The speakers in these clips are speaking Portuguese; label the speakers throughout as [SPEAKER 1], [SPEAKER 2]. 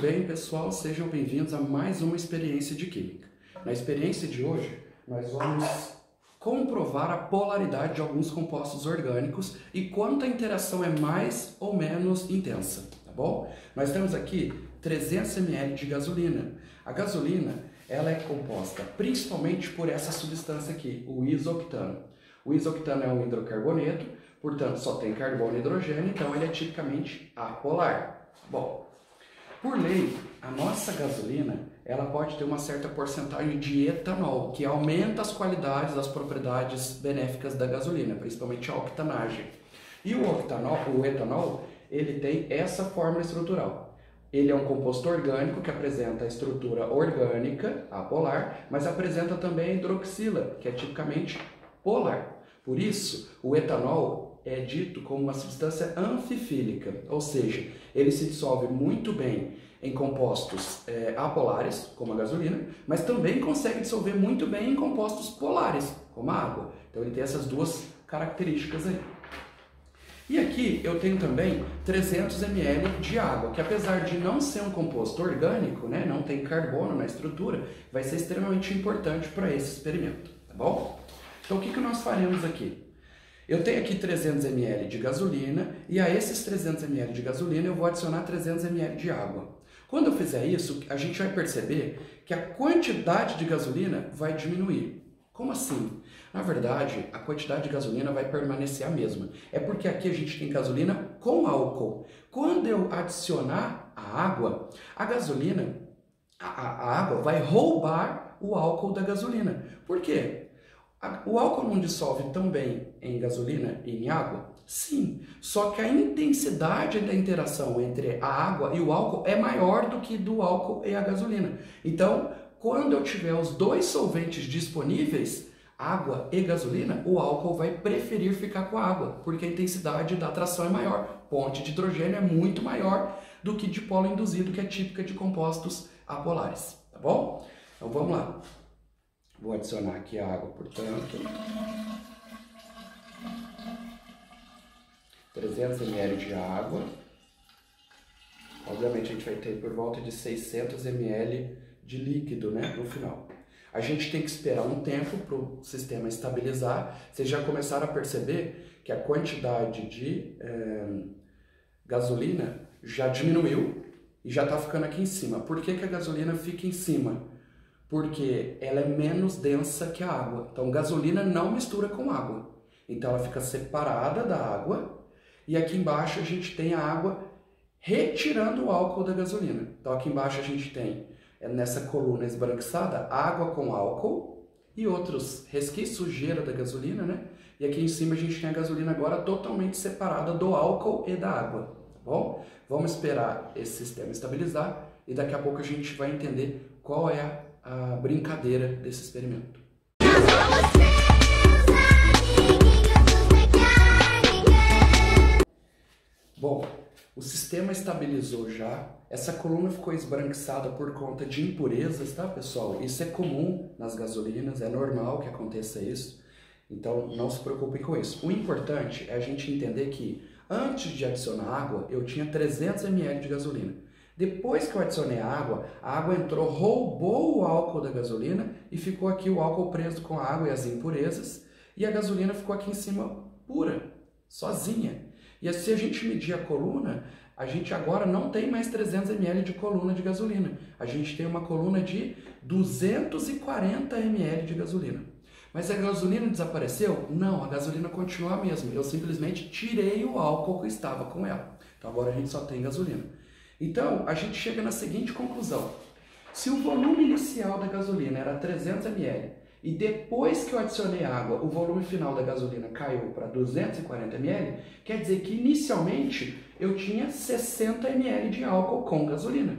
[SPEAKER 1] bem, pessoal? Sejam bem-vindos a mais uma experiência de Química. Na experiência de hoje, nós vamos comprovar a polaridade de alguns compostos orgânicos e quanto a interação é mais ou menos intensa, tá bom? Nós temos aqui 300 ml de gasolina. A gasolina, ela é composta principalmente por essa substância aqui, o isoctano. O isoctano é um hidrocarboneto, portanto só tem carbono e hidrogênio, então ele é tipicamente apolar. Bom, por lei, a nossa gasolina, ela pode ter uma certa porcentagem de etanol, que aumenta as qualidades, as propriedades benéficas da gasolina, principalmente a octanagem. E o etanol, ele tem essa fórmula estrutural. Ele é um composto orgânico que apresenta a estrutura orgânica, apolar, mas apresenta também a hidroxila, que é tipicamente polar. Por isso, o etanol é dito como uma substância anfifílica, ou seja, ele se dissolve muito bem em compostos apolares, como a gasolina, mas também consegue dissolver muito bem em compostos polares, como a água. Então ele tem essas duas características aí. E aqui eu tenho também 300 ml de água, que apesar de não ser um composto orgânico, né, não tem carbono na estrutura, vai ser extremamente importante para esse experimento, tá bom? Então o que nós faremos aqui? Eu tenho aqui 300 ml de gasolina e a esses 300 ml de gasolina eu vou adicionar 300 ml de água. Quando eu fizer isso, a gente vai perceber que a quantidade de gasolina vai diminuir. Como assim? Na verdade, a quantidade de gasolina vai permanecer a mesma. É porque aqui a gente tem gasolina com álcool. Quando eu adicionar a água, a gasolina, a água vai roubar o álcool da gasolina. Por quê? O álcool não dissolve tão bem em gasolina e em água? Sim, só que a intensidade da interação entre a água e o álcool é maior do que do álcool e a gasolina. Então, quando eu tiver os dois solventes disponíveis, água e gasolina, o álcool vai preferir ficar com a água, porque a intensidade da atração é maior. Ponte de hidrogênio é muito maior do que de polo induzido, que é típica de compostos apolares, tá bom? Então vamos lá. Vou adicionar aqui a água, portanto, 300 ml de água. Obviamente a gente vai ter por volta de 600 ml de líquido, né, no final. A gente tem que esperar um tempo para o sistema estabilizar. Vocês já começaram a perceber que a quantidade de gasolina já diminuiu e já está ficando aqui em cima. Por que a gasolina fica em cima? Porque ela é menos densa que a água. Então, gasolina não mistura com água. Então, ela fica separada da água. E aqui embaixo a gente tem a água retirando o álcool da gasolina. Então, aqui embaixo a gente tem, nessa coluna esbranquiçada, água com álcool e outros resquícios, sujeira da gasolina, né? E aqui em cima a gente tem a gasolina agora totalmente separada do álcool e da água. Tá bom? Vamos esperar esse sistema estabilizar e daqui a pouco a gente vai entender qual é a brincadeira desse experimento. Bom, o sistema estabilizou já, essa coluna ficou esbranquiçada por conta de impurezas, tá, pessoal? Isso é comum nas gasolinas, é normal que aconteça isso, então não se preocupem com isso. O importante é a gente entender que antes de adicionar água, eu tinha 300 ml de gasolina. Depois que eu adicionei a água entrou, roubou o álcool da gasolina e ficou aqui o álcool preso com a água e as impurezas e a gasolina ficou aqui em cima pura, sozinha. E se a gente medir a coluna, a gente agora não tem mais 300 ml de coluna de gasolina. A gente tem uma coluna de 240 ml de gasolina. Mas a gasolina desapareceu? Não, a gasolina continua a mesma. Eu simplesmente tirei o álcool que estava com ela. Então agora a gente só tem gasolina. Então, a gente chega na seguinte conclusão. Se o volume inicial da gasolina era 300 ml e depois que eu adicionei água, o volume final da gasolina caiu para 240 ml, quer dizer que inicialmente eu tinha 60 ml de álcool com gasolina.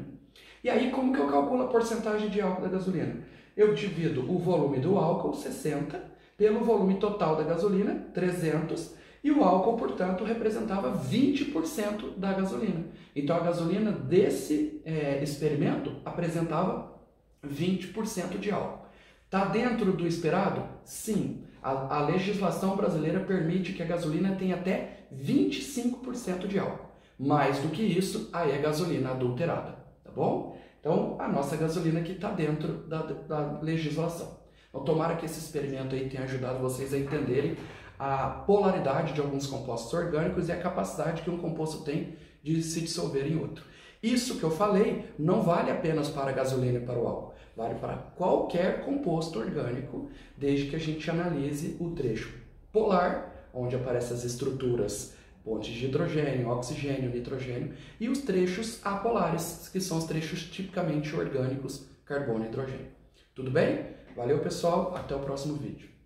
[SPEAKER 1] E aí, como que eu calculo a porcentagem de álcool da gasolina? Eu divido o volume do álcool, 60, pelo volume total da gasolina, 300, e o álcool, portanto, representava 20% da gasolina. Então, a gasolina desse experimento apresentava 20% de álcool. Está dentro do esperado? Sim. A legislação brasileira permite que a gasolina tenha até 25% de álcool. Mais do que isso, aí é gasolina adulterada. Tá bom? Então, a nossa gasolina aqui está dentro da legislação. Então, tomara que esse experimento aí tenha ajudado vocês a entenderem a polaridade de alguns compostos orgânicos e a capacidade que um composto tem de se dissolver em outro. Isso que eu falei não vale apenas para a gasolina e para o álcool, vale para qualquer composto orgânico, desde que a gente analise o trecho polar, onde aparecem as estruturas pontes de hidrogênio, oxigênio, nitrogênio, e os trechos apolares, que são os trechos tipicamente orgânicos, carbono e hidrogênio. Tudo bem? Valeu, pessoal, até o próximo vídeo.